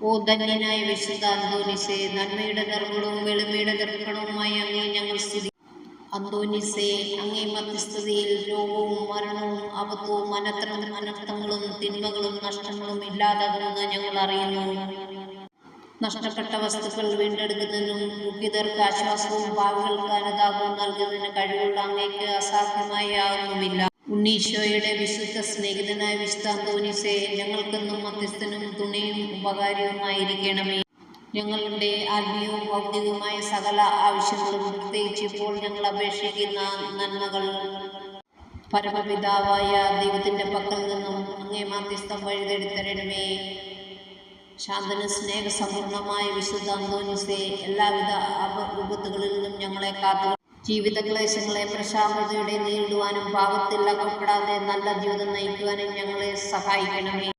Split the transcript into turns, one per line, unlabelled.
ഓ ധന്യനായ വിശുദ്ധ അന്തോനിസേ, നന്മയുടെ നിർമ്മലവും വെളുമയുടെ ദർപ്പണവുമായി അങ്ങേ ഞങ്ങൾ സ്തുതി. അന്തോനിസേ, അങ്ങേ മധ്യസ്ഥതയിൽ രോഗവും മരണവും അബദ്ധവും അനർത്ഥങ്ങളും തിന്മകളും നഷ്ടങ്ങളും ഇല്ലാതാകുമെന്ന് ഞങ്ങൾ അറിയുന്നു. നഷ്ടപ്പെട്ട വസ്തുക്കൾ വീണ്ടെടുക്കുന്നതിനും ദുഃഖിതർക്ക് ആശ്വാസവും പാവികൾക്ക് അനുതാപവും നൽകുന്നതിന് കഴിവുള്ള അങ്ങേക്ക് അസാധ്യമായി യാതൊന്നുമില്ല. ഉണ്ണീശോയുടെ വിശുദ്ധ സ്നേഹിതനായ വിശുദ്ധ അന്തോനിസേ, ഞങ്ങൾക്കെന്നും മധ്യസ്ഥനും തുണയും ഉപകാരിയുമായിരിക്കണമേ. ഞങ്ങളുടെ ആത്മീയവും ഭൗതികവുമായ സകല ആവശ്യങ്ങളും, പ്രത്യേകിച്ച് ഇപ്പോൾ ഞങ്ങൾ അപേക്ഷിക്കുന്ന നന്മകൾ, പരമപിതാവായ ദൈവത്തിൻ്റെ പക്കൽ നിന്നും അങ്ങേ മാധ്യസ്ഥം വഴി തേടിത്തരണമേ. ശാന്തനും സ്നേഹസമ്പൂർണമായ വിശുദ്ധ അന്തോനിസേ, എല്ലാവിധ വിപത്തുകളിൽ നിന്നും ഞങ്ങളെ കാത്തു ജീവിത ക്ലേശങ്ങളെ പ്രശാന്തതയോടെ നേരിടുവാനും പാപത്തിൽ അകപ്പെടാതെ നല്ല ജീവിതം നയിക്കുവാനും ഞങ്ങളെ സഹായിക്കണമേ.